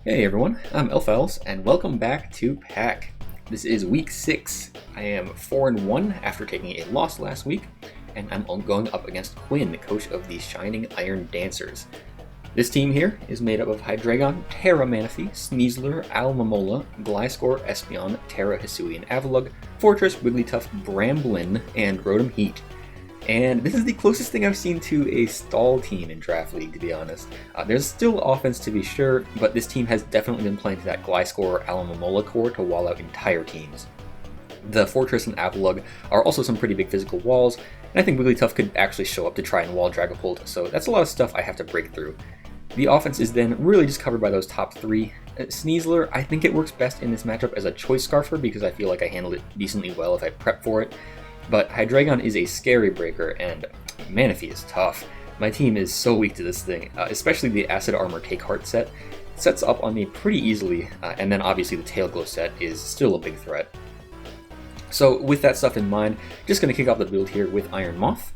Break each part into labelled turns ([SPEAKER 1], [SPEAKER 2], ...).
[SPEAKER 1] Hey everyone, I'm Elfowls, and welcome back to PAC. This is week 6. I am 4-1 after taking a loss last week, and I'm going up against Quin, coach of the Shining Iron Dancers. This team here is made up of Hydreigon, Terra Manaphy, Sneasler, Alomomola, Gliscor, Espeon, Terra, Hisui, and Avalugg, Fortress, Wigglytuff, Bramblin, and Rotom Heat. And this is the closest thing I've seen to a stall team in Draft League, to be honest. There's still offense to be sure, but this team has definitely been playing to that Gliscor Alomomola core to wall out entire teams. The Fortress and Avalugg are also some pretty big physical walls, and I think Wigglytuff could actually show up to try and wall Dragapult, so that's a lot of stuff I have to break through. The offense is then really just covered by those top three. Sneasler, I think it works best in this matchup as a Choice Scarfer because I feel like I handled it decently well if I prep for it. But Hydreigon is a scary breaker, and Manaphy is tough. My team is so weak to this thing, especially the Acid Armor Take Heart set. Sets up on me pretty easily, and then obviously the Tail Glow set is still a big threat. So with that stuff in mind, just going to kick off the build here with Iron Moth.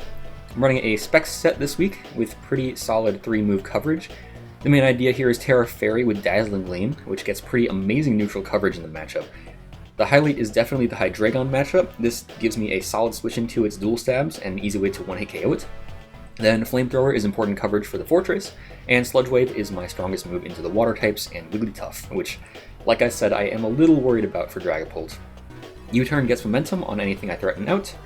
[SPEAKER 1] I'm running a Specs set this week with pretty solid 3-move coverage. The main idea here is Terra Fairy with Dazzling Gleam, which gets pretty amazing neutral coverage in the matchup. The highlight is definitely the Hydreigon matchup. This gives me a solid switch into its dual stabs and an easy way to one-hit KO it. Then Flamethrower is important coverage for the Fortress, and Sludge Wave is my strongest move into the water types and Wigglytuff, which, like I said, I am a little worried about for Dragapult. U-Turn gets momentum on anything I threaten out.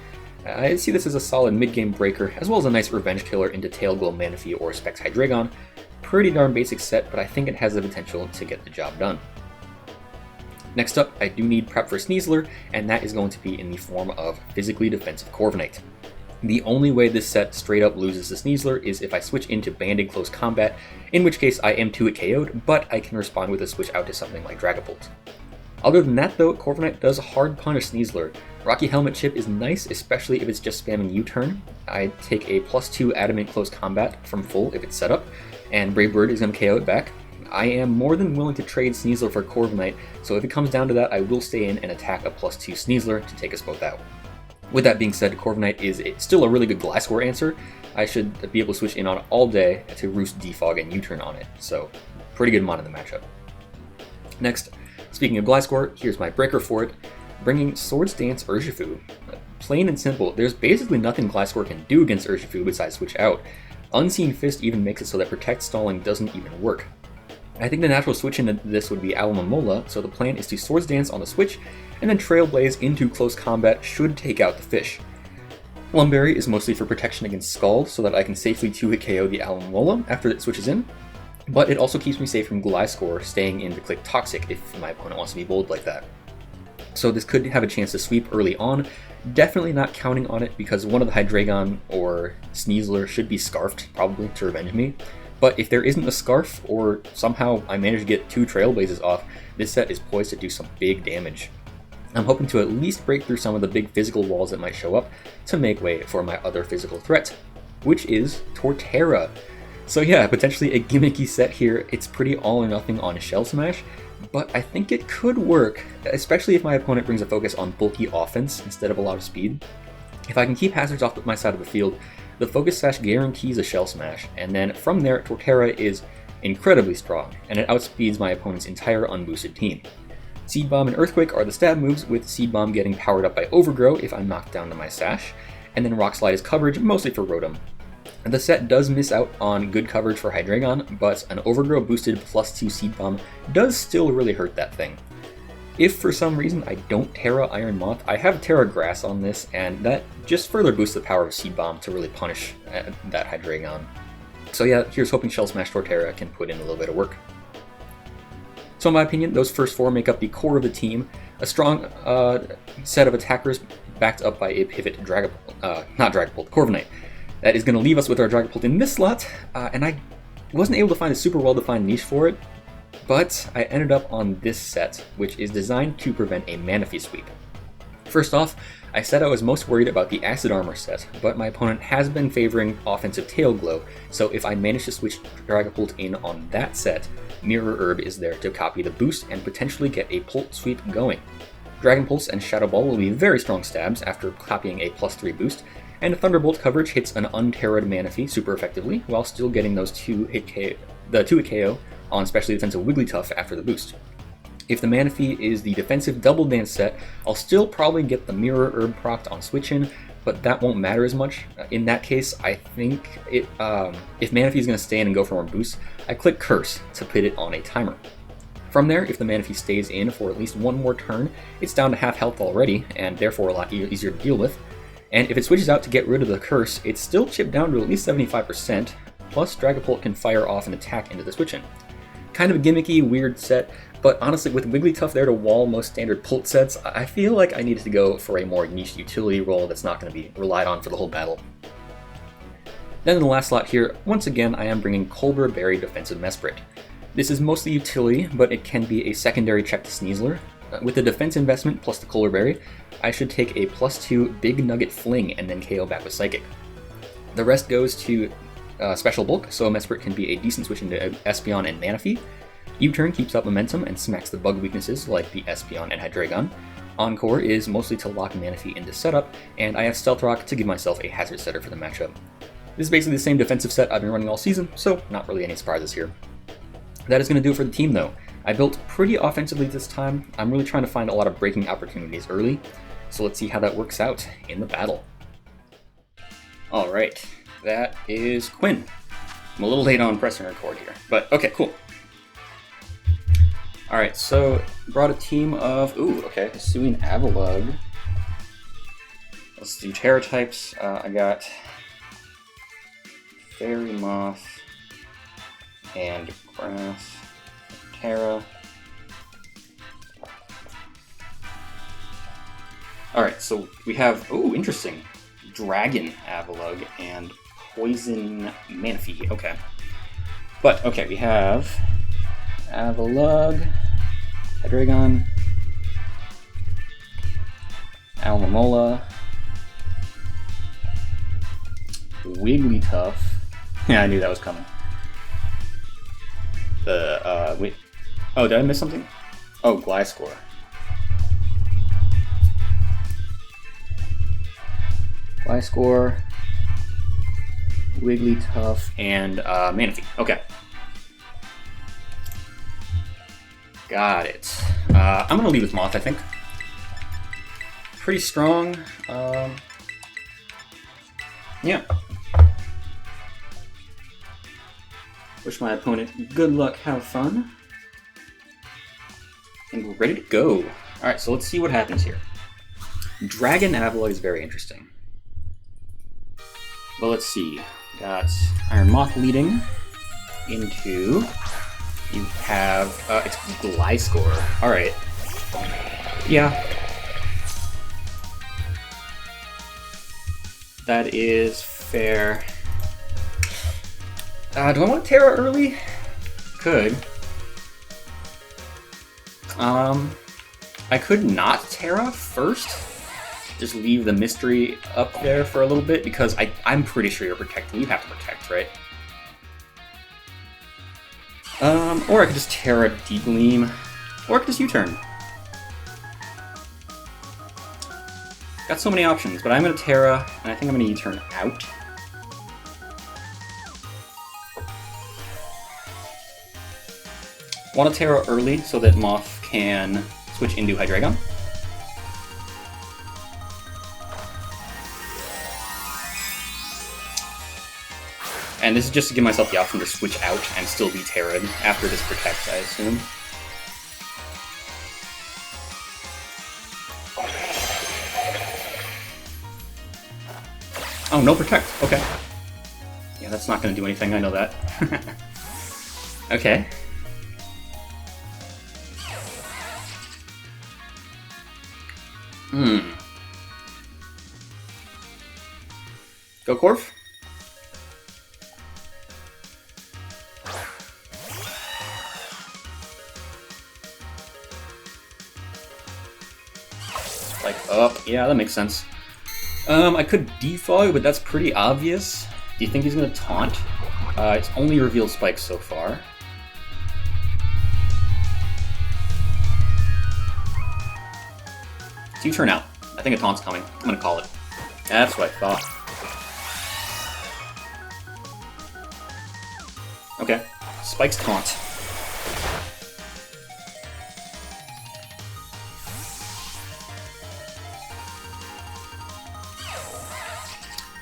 [SPEAKER 1] I see this as a solid mid-game breaker, as well as a nice revenge killer into Tail Glow Manaphy or Specs Hydreigon. Pretty darn basic set, but I think it has the potential to get the job done. Next up, I do need prep for Sneasler, and that is going to be in the form of Physically Defensive Corviknight. The only way this set straight up loses to Sneasler is if I switch into Banded Close Combat, in which case I am 2-hit KO'd, but I can respond with a switch out to something like Dragapult. Other than that though, Corviknight does hard punish Sneasler. Rocky Helmet Chip is nice, especially if it's just spamming U-turn. I take a +2 Adamant Close Combat from full if it's set up, and Brave Bird is going to KO it back. I am more than willing to trade Sneasler for Corviknight, so if it comes down to that, I will stay in and attack a +2 Sneasler to take us both out. With that being said, Corviknight is still a really good Gliscor answer. I should be able to switch in on it all day to Roost, Defog, and U-turn on it, so pretty good mod in the matchup. Next, speaking of Gliscor, here's my breaker for it, bringing Swords Dance Urshifu. Plain and simple, there's basically nothing Gliscor can do against Urshifu besides switch out. Unseen Fist even makes it so that Protect Stalling doesn't even work. I think the natural switch into this would be Alomomola, so the plan is to Swords Dance on the switch, and then Trailblaze into close combat should take out the fish. Lumberry is mostly for protection against Scald, so that I can safely 2-hit KO the Alomomola after it switches in, but it also keeps me safe from Gliscor staying in to click Toxic if my opponent wants to be bold like that. So this could have a chance to sweep early on, definitely not counting on it because one of the Hydreigon or Sneasler should be Scarfed, probably, to revenge me. But if there isn't a Scarf, or somehow I manage to get 2 Trailblazes off, this set is poised to do some big damage. I'm hoping to at least break through some of the big physical walls that might show up to make way for my other physical threat, which is Torterra. So yeah, potentially a gimmicky set here. It's pretty all or nothing on Shell Smash, but I think it could work, especially if my opponent brings a focus on bulky offense instead of a lot of speed. If I can keep hazards off my side of the field, the Focus Sash guarantees a Shell Smash, and then from there, Torterra is incredibly strong, and it outspeeds my opponent's entire unboosted team. Seed Bomb and Earthquake are the stab moves, with Seed Bomb getting powered up by Overgrow if I'm knocked down to my Sash, and then Rock Slide is coverage, mostly for Rotom. The set does miss out on good coverage for Hydreigon, but an Overgrow boosted +2 Seed Bomb does still really hurt that thing. If for some reason I don't Terra Iron Moth, I have Terra Grass on this, and that just further boosts the power of Seed Bomb to really punish that Hydreigon. So yeah, here's hoping Shell Smash Torterra can put in a little bit of work. So in my opinion, those first 4 make up the core of the team, a strong set of attackers backed up by a pivot Corviknight. That is going to leave us with our Dragapult in this slot, and I wasn't able to find a super well-defined niche for it, but I ended up on this set, which is designed to prevent a Manaphy sweep. First off, I said I was most worried about the Acid Armor set, but my opponent has been favoring offensive Tail Glow, so if I manage to switch Dragapult in on that set, Mirror Herb is there to copy the boost and potentially get a Pult sweep going. Dragon Pulse and Shadow Ball will be very strong stabs after copying a +3 boost, and Thunderbolt coverage hits an unterra'd Manaphy super effectively, while still getting those 2-hit KO on specially defensive Wigglytuff after the boost. If the Manaphy is the defensive Double Dance set, I'll still probably get the Mirror Herb procced on switch-in, but that won't matter as much. In that case, I think if Manaphy is going to stay in and go for more boosts, I click Curse to put it on a timer. From there, if the Manaphy stays in for at least one more turn, it's down to half health already, and therefore a lot easier to deal with. And if it switches out to get rid of the Curse, it's still chipped down to at least 75%, plus Dragapult can fire off an attack into the switch-in. Kind of a gimmicky, weird set, but honestly, with Wigglytuff there to wall most standard Pult sets, I feel like I needed to go for a more niche utility role that's not going to be relied on for the whole battle. Then in the last slot here, once again, I am bringing Colbur Berry Defensive Mesprit. This is mostly utility, but it can be a secondary check to Sneasler. With the defense investment plus the Colbur Berry, I should take a +2 Big Nugget Fling and then KO back with Psychic. The rest goes to Special Bulk, so a Mesprit can be a decent switch into Espeon and Manaphy. U-Turn keeps up momentum and smacks the bug weaknesses like the Espeon and Hydreigon. Encore is mostly to lock Manaphy into setup, and I have Stealth Rock to give myself a hazard setter for the matchup. This is basically the same defensive set I've been running all season, so not really any surprises here. That is going to do it for the team though. I built pretty offensively this time. I'm really trying to find a lot of breaking opportunities early, so let's see how that works out in the battle. Alright, that is Quin. I'm a little late on pressing record here, but okay, cool. Alright, so brought a team of, Hisuian Avalugg. Let's do Terra types. I got Fairy Moth and Grass, Terra. Alright, so we have, interesting, Dragon Avalugg and Poison Manaphy, okay. But, okay, we have Avalugg, Hydreigon, Alomomola, Wigglytuff. Yeah, I knew that was coming. Wait. Oh, did I miss something? Oh, Gliscor. Gliscor, Wigglytuff, and Manaphy. Okay. Got it. I'm gonna leave with Moth, I think. Pretty strong. Yeah. Wish my opponent good luck, have fun. And we're ready to go. Alright, so let's see what happens here. Dragon Avalugg is very interesting. Well, let's see. Got Iron Moth leading into... You have... it's Gliscor. Alright. Yeah. That is fair. Do I want Terra early? Could. I could not Terra first. Just leave the mystery up there for a little bit, because I'm pretty sure you're protecting. You have to protect, right? Or I could just Terra Deep Gleam. Or I could just U-turn. Got so many options, but I'm gonna Terra, and I think I'm gonna U-turn out. Want to Terra early so that Moth can switch into Hydreigon. And this is just to give myself the option to switch out and still be Terra'd after this protects, I assume. Oh, no protect. Okay. Yeah, that's not going to do anything, I know that. Okay. Go Corf? Like up. Yeah, that makes sense. I could defog, but that's pretty obvious. Do you think he's gonna taunt? It's only revealed spikes so far. So you turn out. I think a taunt's coming. I'm gonna call it. That's what I thought. Okay. Spike's taunt.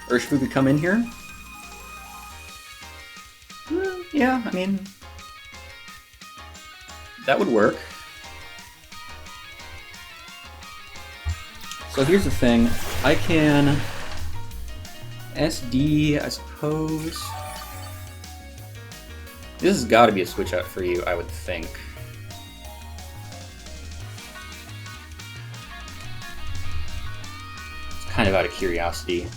[SPEAKER 1] Urshifu could come in here. Yeah, I mean, that would work. So here's the thing, I can SD, I suppose. This has got to be a switch out for you, I would think. It's kind of out of curiosity.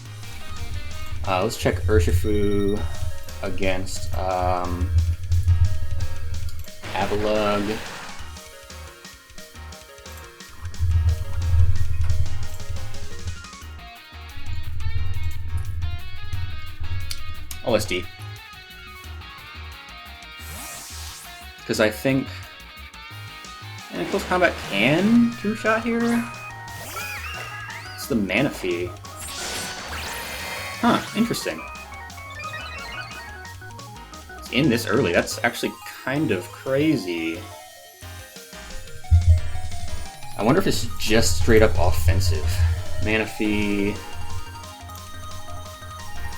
[SPEAKER 1] Let's check Urshifu against Avalugg. OSD. Because I think close combat can two-shot here. It's the Manaphy. Huh, interesting. It's in this early. That's actually kind of crazy. I wonder if it's just straight up offensive. Manaphy.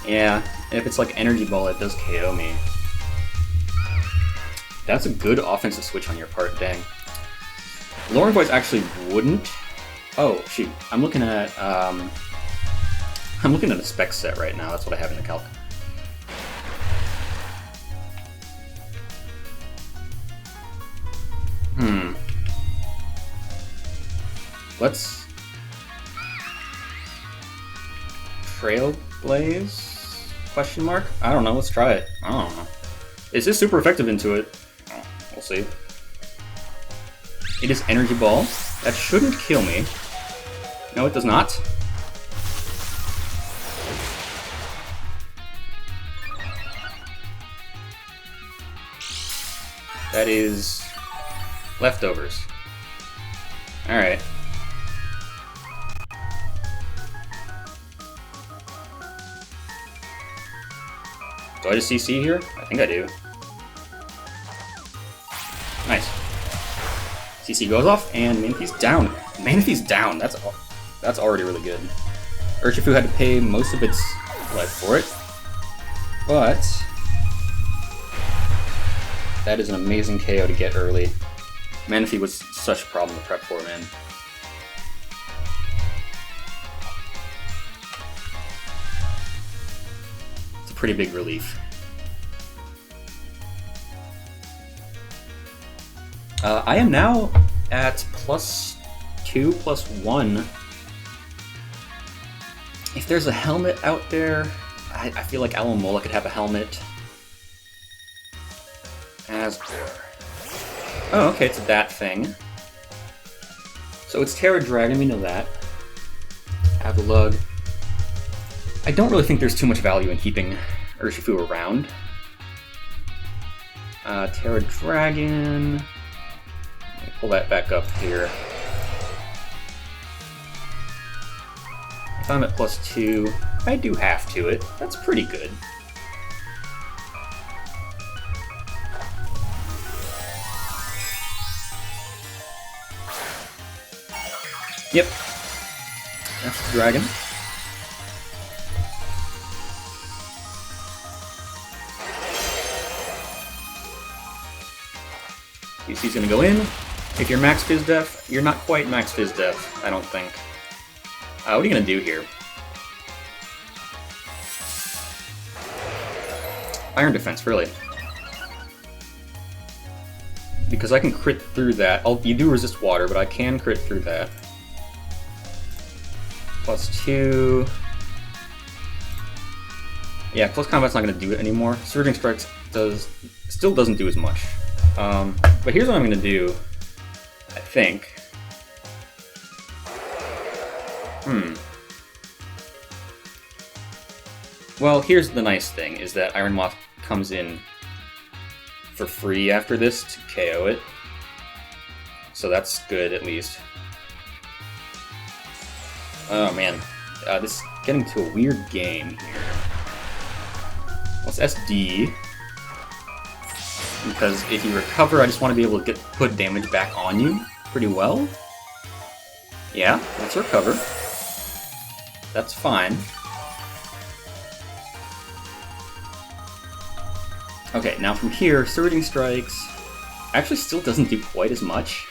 [SPEAKER 1] Yeah, if it's like Energy Ball, it does KO me. That's a good offensive switch on your part, dang. Lowering Voice actually wouldn't. Oh, shoot. I'm looking at a spec set right now. That's what I have in the calc. Let's Trailblaze? Question mark? I don't know. Let's try it. I don't know. Is this super effective into it? Oh, we'll see. It is Energy Ball. That shouldn't kill me. No, it does not. That is leftovers. Alright. Do I just CC here? I think I do. Nice. CC goes off, and Manaphy's down. Manaphy's down. That's already really good. Urshifu had to pay most of its life for it, but that is an amazing KO to get early. Manaphy was such a problem to prep for, man. It's a pretty big relief. I am now at +2, +1. If there's a helmet out there, I feel like Alomola could have a helmet. Asgore. Oh, okay, it's that thing. So it's Terra Dragon, we know that. Avalugg. I don't really think there's too much value in keeping Urshifu around. Terra Dragon. Let me pull that back up here. If I'm at +2, I do half to it. That's pretty good. Yep. That's the dragon. UC's gonna go in. If you're max Fizz Def, you're not quite max Fizz Def, I don't think. What are you gonna do here? Iron Defense, really. Because I can crit through that. You do resist water, but I can crit through that. +2. Yeah, close combat's not gonna do it anymore. Surging Strikes still doesn't do as much. But here's what I'm gonna do, I think. Well, here's the nice thing, is that Iron Moth comes in for free after this to KO it. So that's good, at least. Oh man, this is getting to a weird game here. Let's SD. Because if you recover, I just want to be able to put damage back on you pretty well. Yeah, let's recover. That's fine. Okay, now from here, Surging Strikes actually still doesn't do quite as much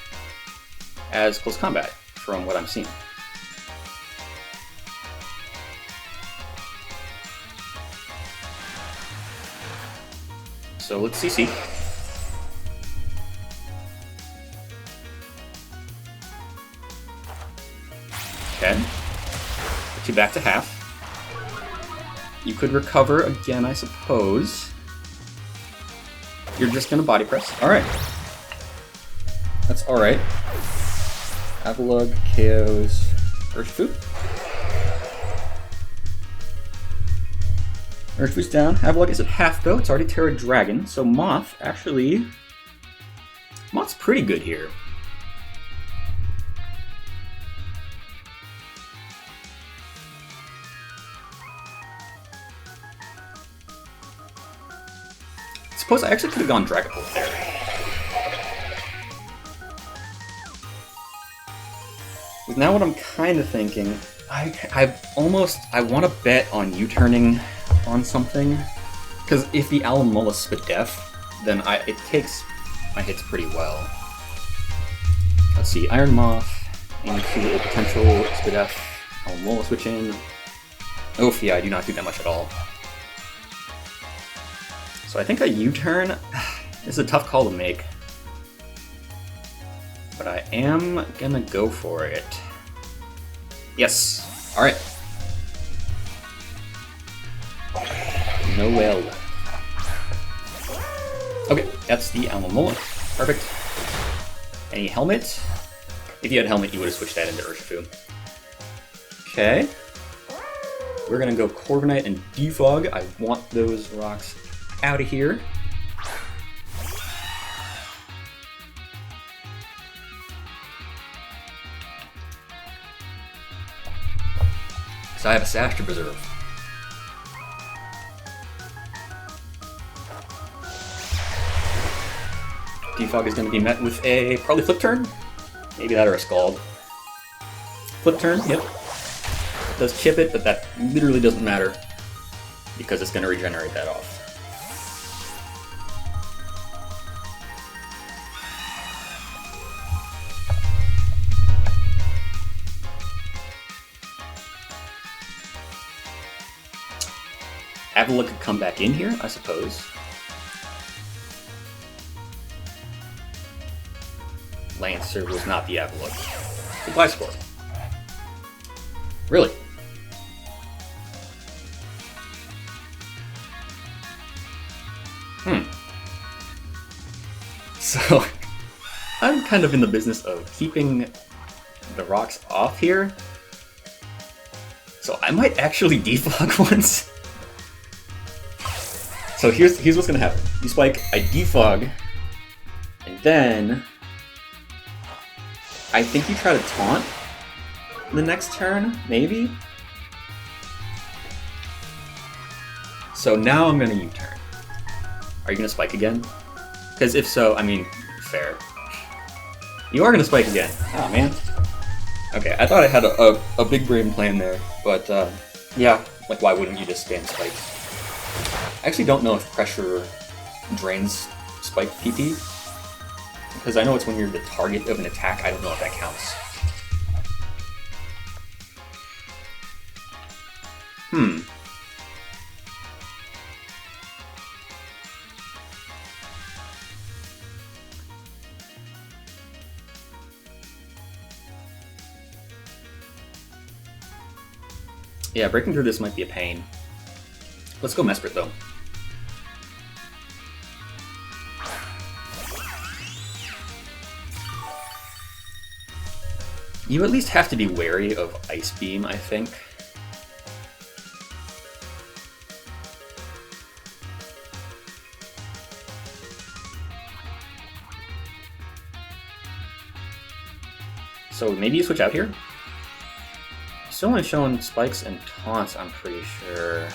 [SPEAKER 1] as Close Combat, from what I'm seeing. So let's CC. Okay. Put you back to half. You could recover again, I suppose. You're just gonna body press. Alright. That's alright. Avalugh KOs Urshifu. Urshifu's down. Avalugh is at half though. It's already Terra Dragon. So Moth, actually... Moth's pretty good here. Suppose I actually could have gone Dragapult there. But now what I'm kind of thinking, I want to bet on U-turning on something, because if the Alomola Spadef, then it takes my hits pretty well. Let's see, Iron Moth into a potential Spadef, Alomola switch in. Oh yeah, I do not do that much at all. So I think a U-turn is a tough call to make, but I am gonna go for it. Yes, all right. Noel. Okay, that's the Alomola. Perfect. Any helmet? If you had helmet, you would have switched that into Urshifu. Okay. We're gonna go Corviknight and Defog. I want those rocks out of here. So I have a Sash to preserve. Defog is going to be met with a probably Flip Turn. Maybe that or a Scald. Flip Turn, yep. It does chip it, but that literally doesn't matter because it's going to regenerate that off. Avalugh could come back in here, I suppose. Lancer was not the Avalugh. The Glyspore. Really? So, I'm kind of in the business of keeping the rocks off here. So I might actually defog once. So here's what's gonna happen. You spike, I defog, and then I think you try to taunt the next turn, maybe? So now I'm gonna U-turn. Are you gonna spike again? Because if so, I mean, fair. You are gonna spike again. Oh man. Okay, I thought I had a big brain plan there, but yeah, like why wouldn't you just spam spike? I actually don't know if pressure drains spike PP, because I know it's when you're the target of an attack. I don't know if that counts. Yeah, breaking through this might be a pain. Let's go Mesprit though. You at least have to be wary of Ice Beam, I think. So maybe you switch out here? Still only showing spikes and taunts, I'm pretty sure.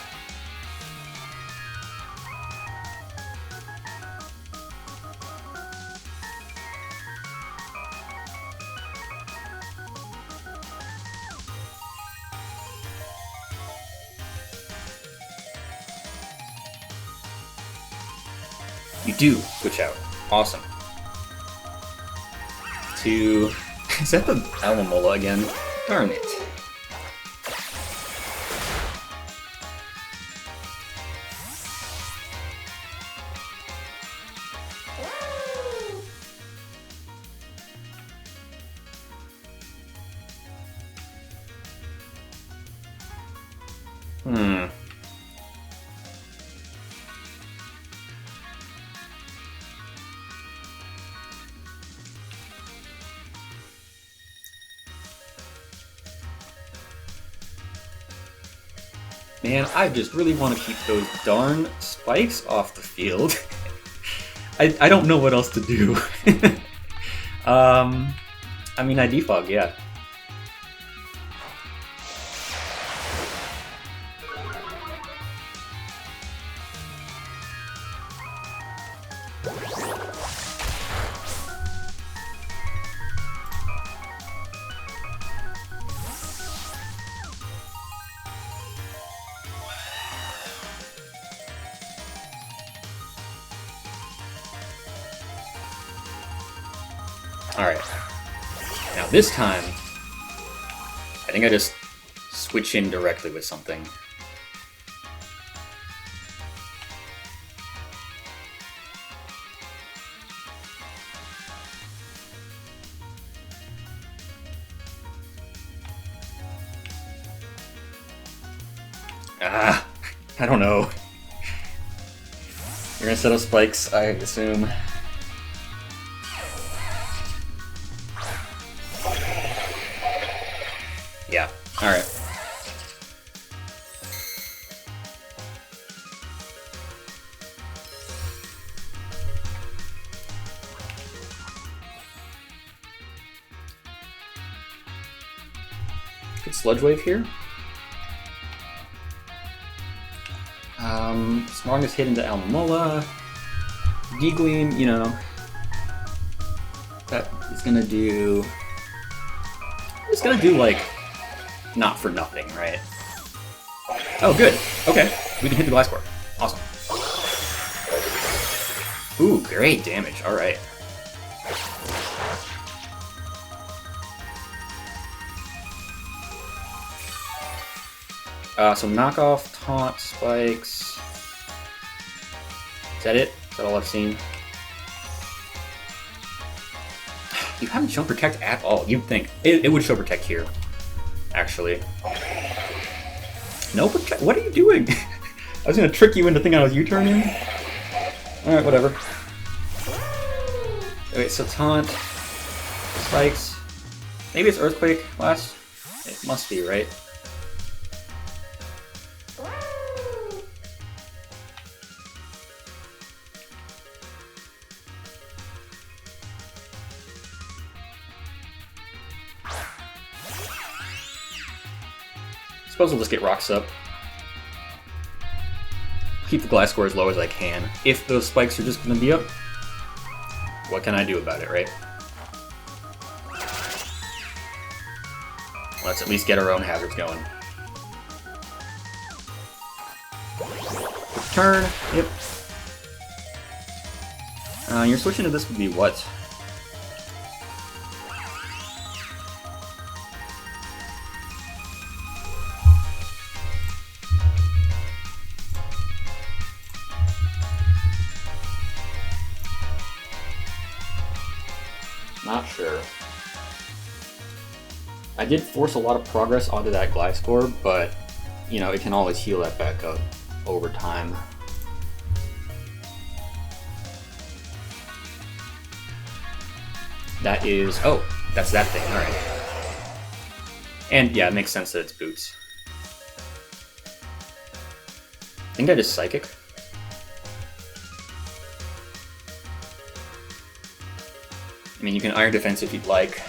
[SPEAKER 1] You do switch out. Awesome. To... Is that the Alomola again? Darn it. Man, I just really want to keep those darn spikes off the field. I don't know what else to do. I mean, I defog, yeah. Alright. Now this time, I think I just switch in directly with something. I don't know. You're gonna set up spikes, I assume. Yeah, alright. Good Sludge Wave here. Strongest hit into Alomola. D-Gleam, you know, that is gonna do... It's gonna do, like, not for nothing, right? Oh, good. Okay. We can hit the Gliscor. Awesome. Ooh, great damage. Alright. So knockoff, taunt, spikes. Is that it? Is that all I've seen? You haven't shown Protect at all. You'd think. It would show Protect here. Actually. No Protect? What are you doing? I was gonna trick you into thinking I was U-turning. Alright, whatever. Wait, so taunt. Spikes. Maybe it's Earthquake last? It must be, right? I suppose I'll just get rocks up. Keep the Gliscor as low as I can. If those spikes are just going to be up, what can I do about it, right? Let's at least get our own hazards going. Quick turn, yep. You're switching to this would be what? Not sure. I did force a lot of progress onto that Gliscor, but, you know, it can always heal that back up over time. That is... oh, that's that thing, alright. And, yeah, it makes sense that it's boots. I think I just Psychic. I mean, you can Iron Defense if you'd like.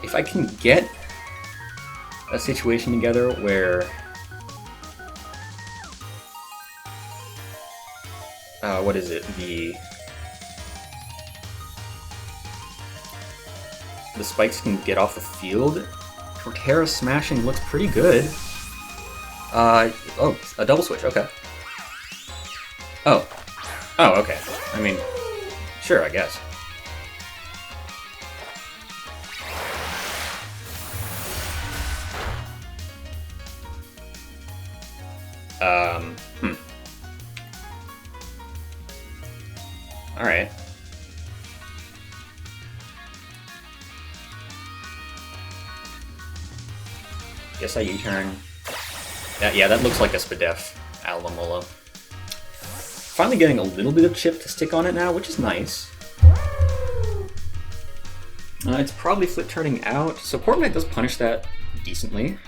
[SPEAKER 1] If I can get a situation together where what is it? The spikes can get off the field. Torterra smashing looks pretty good. Oh, a double switch, okay. Oh. Oh, okay. I mean, sure, I guess. Alright. Guess I U-turn. Yeah, that looks like a Spadef Alomomola. Finally getting a little bit of chip to stick on it now, which is nice. It's probably flip turning out, so Portmanite does punish that decently.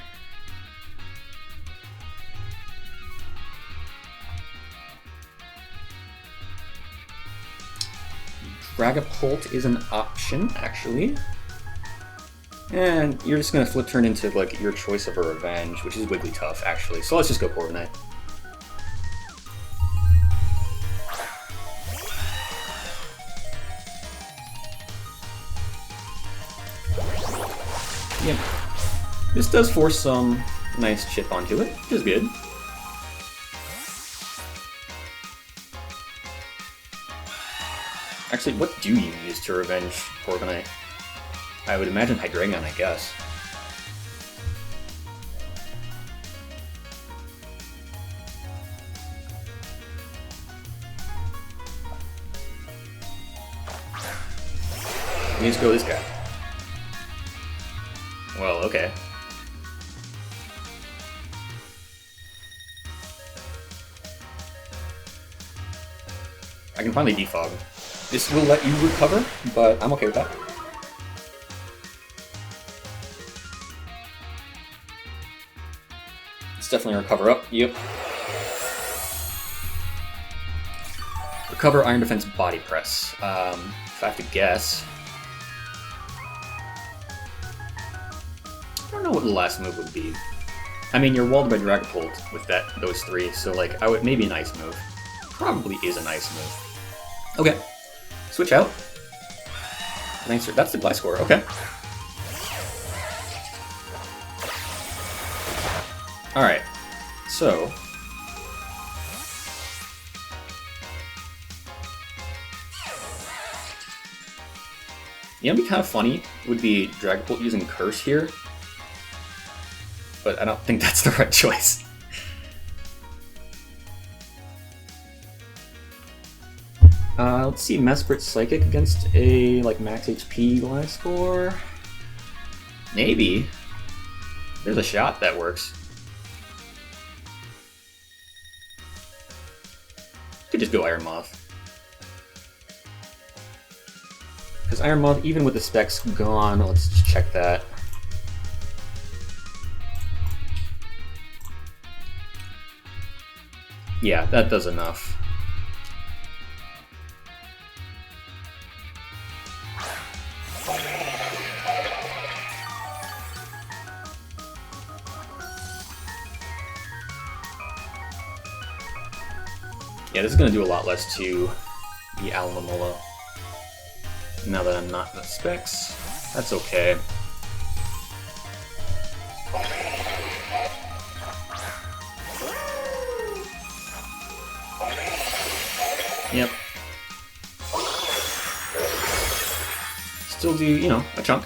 [SPEAKER 1] Dragapult is an option, actually. And you're just gonna flip turn into like your choice of a revenge, which is Wigglytuff, actually. So let's just go Portmanite. Yep. This does force some nice chip onto it, which is good. Actually, what do you use to revenge Portmanite? I would imagine Hydreigon, I guess. Let me just go with this guy. Well, okay. I can finally defog. This will let you recover, but I'm okay with that. It's definitely a recover up, yep. Recover, Iron Defense, Body Press. If I have to guess... I don't know what the last move would be. I mean, you're walled by Dragapult with those three, so like, maybe an ice move. Probably is an ice move. Okay. Switch out. Thanks. That's the Gliscor. Okay. All right. So. Yeah, it'd be kind of funny. Would be Dragapult using Curse here, but I don't think that's the right choice. Let's see, Mesprit Psychic against a, like, max HP Gliscor? Maybe. There's a shot that works. Could just go Iron Moth. Because Iron Moth, even with the specs gone, let's just check that. Yeah, that does enough. Yeah, this is going to do a lot less to the Alomomola. Now that I'm not in the specs, that's okay. Yep. Still do, you know, a chunk.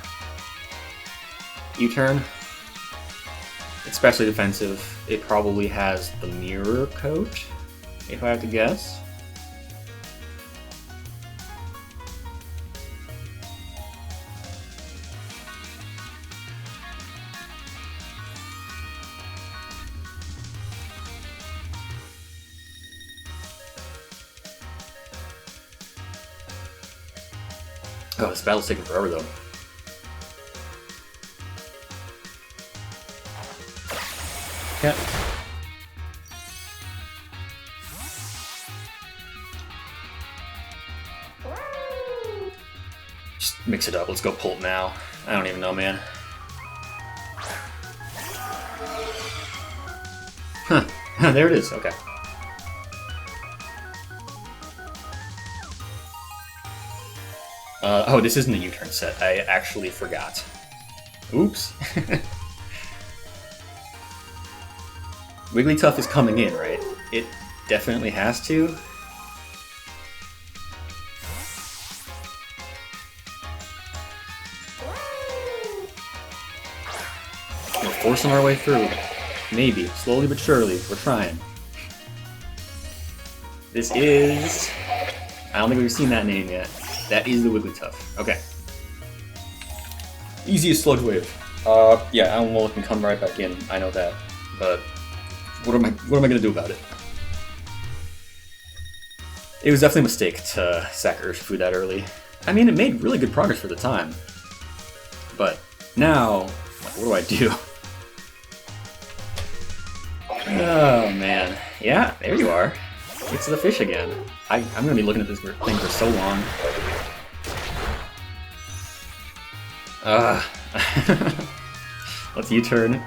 [SPEAKER 1] U-turn. Especially defensive. It probably has the Mirror Coat, if I have to guess. Oh, this battle's taking forever though. Yeah. Just mix it up. Let's go Pult now. I don't even know, man. Huh. There it is. Okay. Oh, this isn't a U-turn set. I actually forgot. Oops. Wigglytuff is coming in, right? It definitely has to. We're forcing our way through. Maybe. Slowly but surely. We're trying. This is... I don't think we've seen that name yet. That is the Wigglytuff. Okay. Easiest Sludge Wave. Yeah, Alan can come right back in. I know that. But what am I gonna do about it? It was definitely a mistake to sack Urshifu that early. I mean, it made really good progress for the time. But now, like, what do I do? Oh man. Yeah, there you are. It's the fish again. I'm gonna be looking at this thing for so long. Let's U-turn.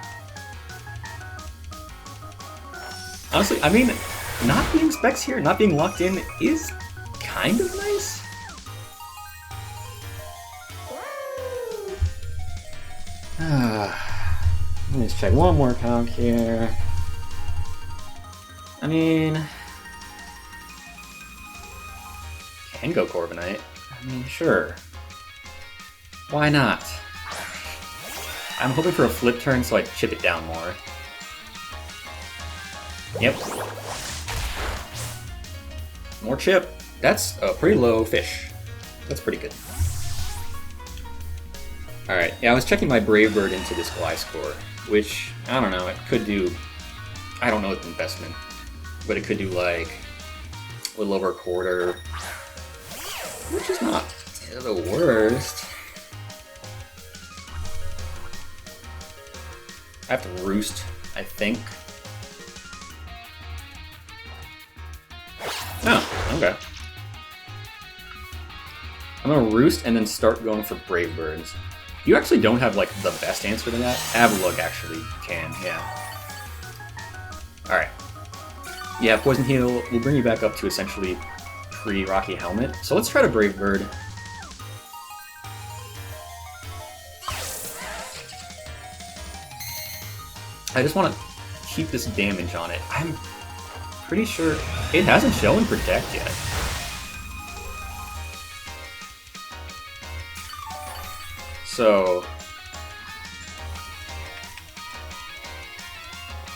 [SPEAKER 1] Honestly, I mean, not being specs here, not being locked in, is kind of nice. Let me just check one more calc here. I mean... can go Corviknight. I mean, sure. Why not? I'm hoping for a flip turn so I chip it down more. Yep. More chip. That's a pretty low fish. That's pretty good. Alright, yeah, I was checking my Brave Bird into this Gliscor, which, I don't know, it could do... I don't know its investment, but it could do like a little over a quarter, which is not the worst. I have to roost, I think. Oh, okay. I'm gonna roost and then start going for Brave Birds. You actually don't have like the best answer to that. Avalugg actually can, yeah. Alright. Yeah, Poison Heal will bring you back up to essentially pre-Rocky Helmet. So let's try to Brave Bird. I just want to keep this damage on it. I'm pretty sure it hasn't shown Protect yet. So...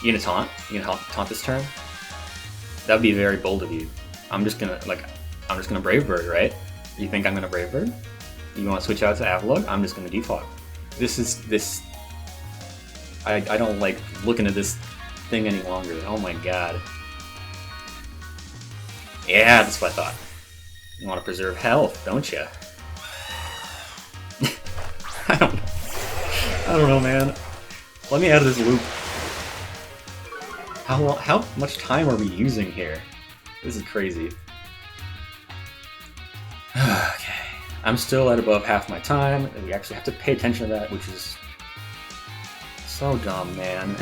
[SPEAKER 1] you gonna taunt? You gonna taunt this turn? That would be very bold of you. I'm just gonna Brave Bird, right? You think I'm gonna Brave Bird? You want to switch out to Avalugg? I'm just gonna default. I don't like looking at this thing any longer. Oh my god. Yeah, that's what I thought. You want to preserve health, don't you? I don't know, man. Let me out of this loop. How much time are we using here? This is crazy. Okay. I'm still at above half my time, and we actually have to pay attention to that, which is so dumb, man.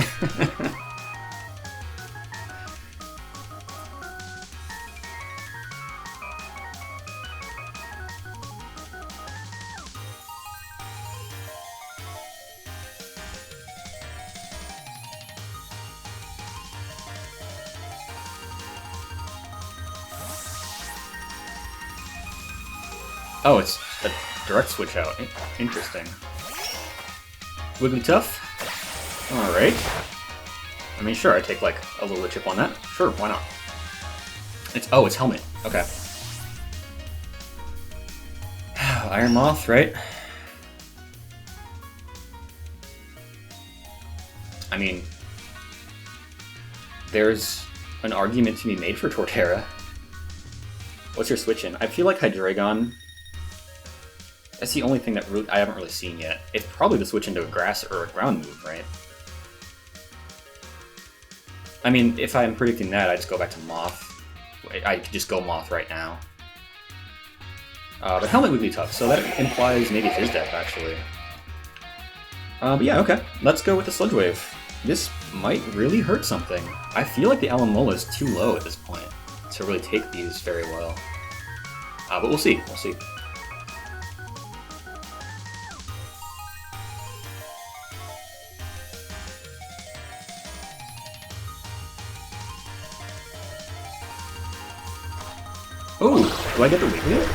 [SPEAKER 1] Oh, it's a direct switch out. Interesting. Wigglytuff. Alright. I mean, sure, I take like a little chip on that. Sure, why not? It's Helmet. Okay. Iron Moth, right? I mean, there's an argument to be made for Torterra. What's your switch in? I feel like Hydreigon. That's the only thing that I haven't really seen yet. It's probably the switch into a grass or a ground move, right? I mean, if I'm predicting that, I just go back to Moth. I could just go Moth right now. But Helmet would be tough, so that implies maybe his death, actually. But yeah, okay. Let's go with the Sludge Wave. This might really hurt something. I feel like the Alomola is too low at this point to really take these very well. But we'll see. We'll see.
[SPEAKER 2] Oh, do I get the Wiggly?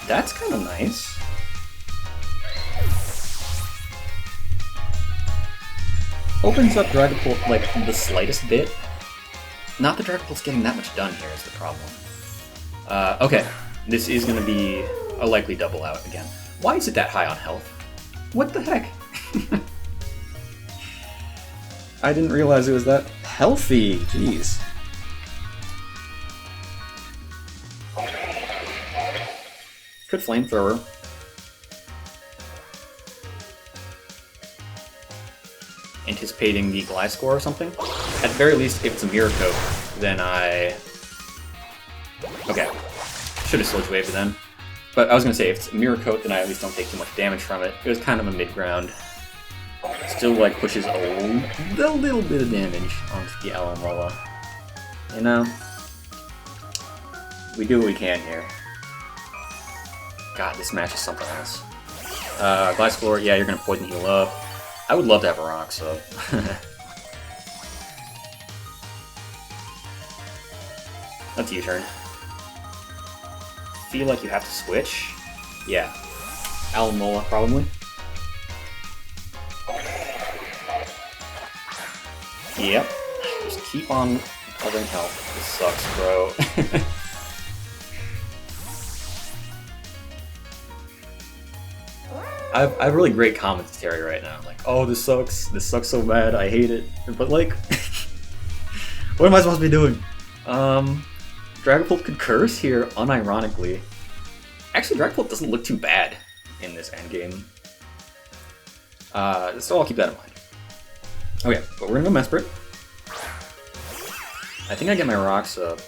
[SPEAKER 2] That's kind of nice. Opens up Dragapult like the slightest bit. Not that Dragapult's getting that much done here is the problem. Okay, this is going to be a likely double out again. Why is it that high on health? What the heck? I didn't realize it was that healthy. Jeez. Could Flamethrower. Anticipating the Gliscor or something. At the very least, if it's a Mirror Coat, then I... Okay. Should have Sludge Waved then. But I was going to say, if it's a Mirror Coat, then I at least don't take too much damage from it. It was kind of a mid-ground. Still, like, pushes a little bit of damage onto the Alomola. You know? We do what we can here. God, this match is something else. Gliscor, yeah, you're going to Poison Heal up. I would love to have a Rock, so... That's U-turn. Feel like you have to switch? Yeah. Alomola, probably. Yep. Just keep on covering health. This sucks, bro. I have really great commentary right now. Like, oh, this sucks so bad, I hate it. But like, what am I supposed to be doing? Dragapult could curse here, unironically. Actually, Dragapult doesn't look too bad in this endgame. So I'll keep that in mind. Okay, but we're gonna go Mesprit. I think I get my rocks up.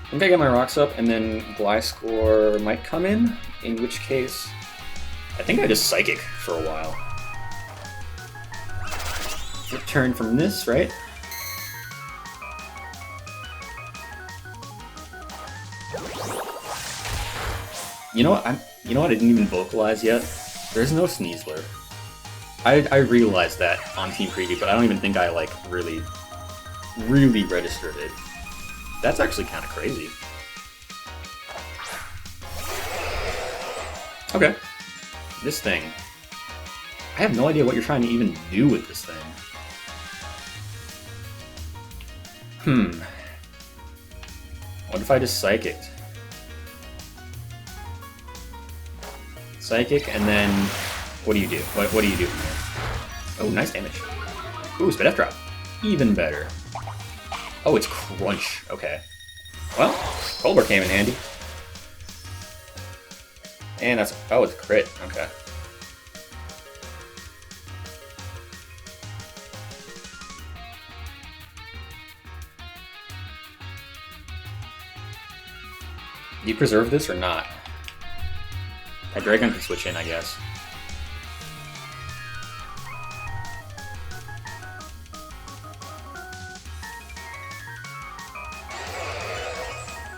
[SPEAKER 2] I think I get my rocks up, and then Gliscor might come in which case, I think I just Psychic for a while. Flip turn from this, right? You know what? I didn't even vocalize yet. There's no Sneasler. I realized that on Team Preview, but I don't even think I like really registered it. That's actually kind of crazy. Okay. This thing. I have no idea what you're trying to even do with this thing. What if I just Psychicked? Psychic, and then... What do you do? What do you do from here? Oh, nice damage. Ooh, Spit F drop. Even better. Oh, it's Crunch. Okay. Well, Colbert came in handy. And that's... Oh, it's Crit. Okay. Do you preserve this or not? Hydreigon can switch in, I guess.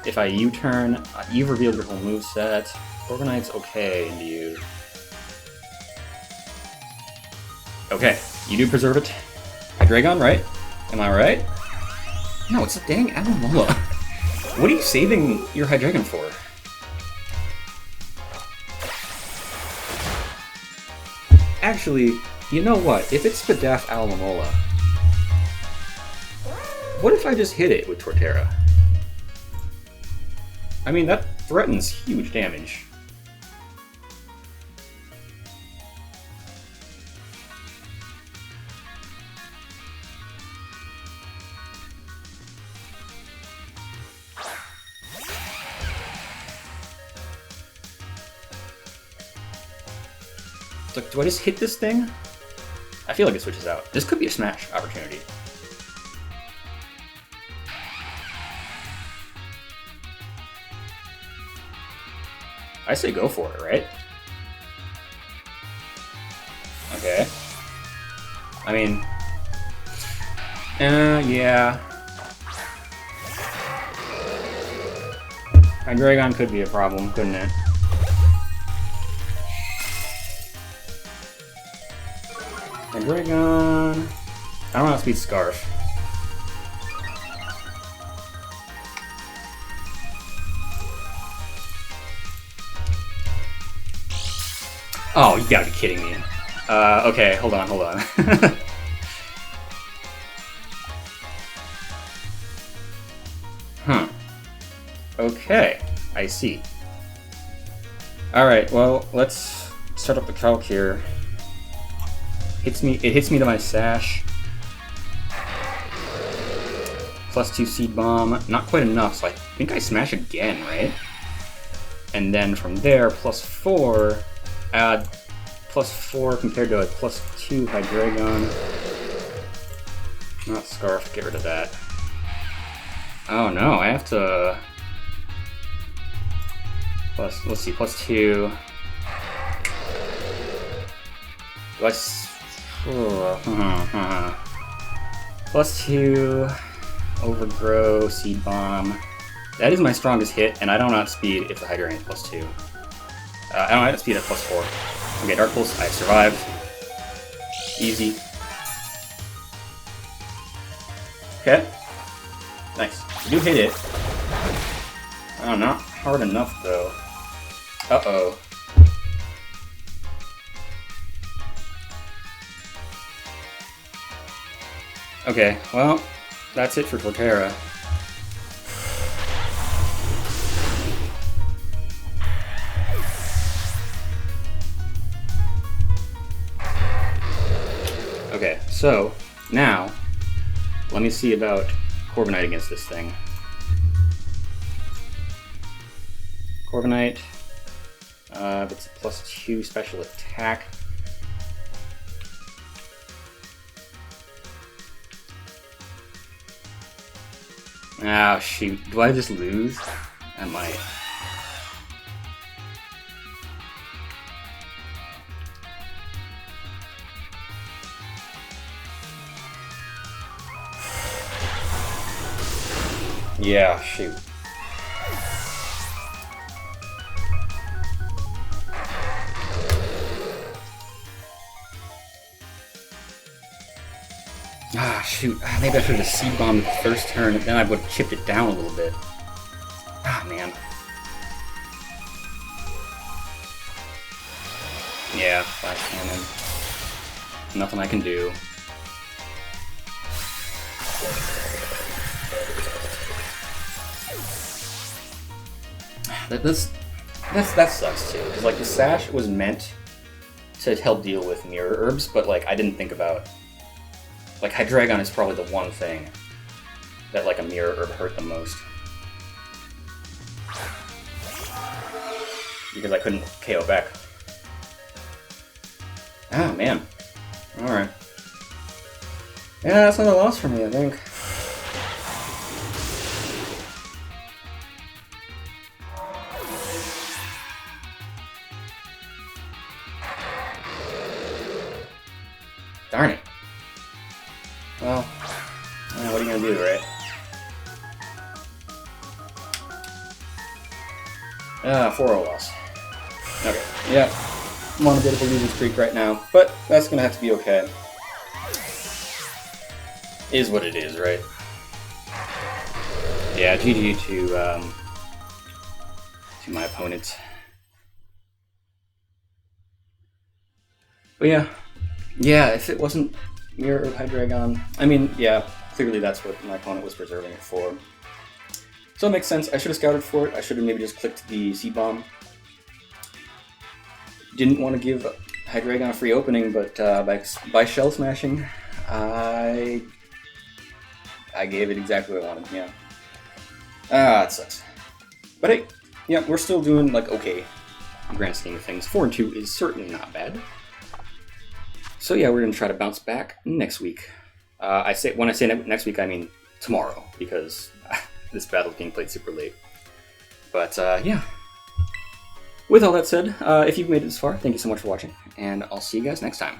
[SPEAKER 2] If I U-turn, you've revealed your whole moveset. Corviknight's okay, indeed. Okay, you do preserve it. Hydreigon, right? Am I right? No, it's a dang Alomola. What are you saving your Hydreigon for? Actually, you know what? If it's Spadaf Alomola, what if I just hit it with Torterra? I mean, that threatens huge damage. So, do I just hit this thing? I feel like it switches out. This could be a smash opportunity. I say go for it, right? Okay. I mean... yeah. Hydreigon could be a problem, couldn't it? Hydreigon. I don't know how to speed Scarf. Oh, you gotta be kidding me. Okay, hold on. Huh. Okay, I see. Alright, well, let's start up the calc here. It hits me to my sash. +2 Seed Bomb. Not quite enough, so I think I smash again, right? And then from there, +4. Add +4 compared to a +2 Hydreigon. Not Scarf, get rid of that. Oh no, I have to... let's see, +2. +2, Overgrow, Seed Bomb. That is my strongest hit, and I don't outspeed if the Hydreigon is +2. I don't outspeed at +4. Okay, Dark Pulse, I survived. Easy. Okay. Nice. You do hit it. Oh, not hard enough, though. Uh-oh. Okay, well, that's it for Torterra. Okay, so now let me see about Corviknight against this thing. Corviknight, it's a +2 special attack. Ah, shoot. Do I just lose? I might. Yeah, shoot. Ah, shoot. Maybe I should have Seed Bombed the first turn, and then I would have chipped it down a little bit. Ah, man. Yeah, Flash Cannon. Nothing I can do. That sucks too. Cause like the sash was meant to help deal with mirror herbs, but like I didn't think about like Hydreigon is probably the one thing that like a mirror herb hurt the most. Because I couldn't KO back. Ah man. Alright. Yeah, that's not a loss for me, I think. Darn it. Well, what are you gonna do, right? Ah, 4-0 loss. Okay, yeah. I'm on a bit of a losing streak right now, but that's gonna have to be okay. Is what it is, right? Yeah, GG to my opponent. But yeah, if it wasn't Mirror of Hydreigon, I mean, yeah, clearly that's what my opponent was preserving it for. So it makes sense. I should have scouted for it. I should have maybe just clicked the Seed Bomb. Didn't want to give Hydreigon a free opening, but by Shell Smashing, I gave it exactly what I wanted, yeah. Ah, it sucks. But hey, yeah, we're still doing, like, okay, in the grand scheme of things. 4-2 is certainly not bad. So yeah, we're going to try to bounce back next week. When I say next week, I mean tomorrow, because this battle is being played super late. But yeah. With all that said, if you've made it this far, thank you so much for watching, and I'll see you guys next time.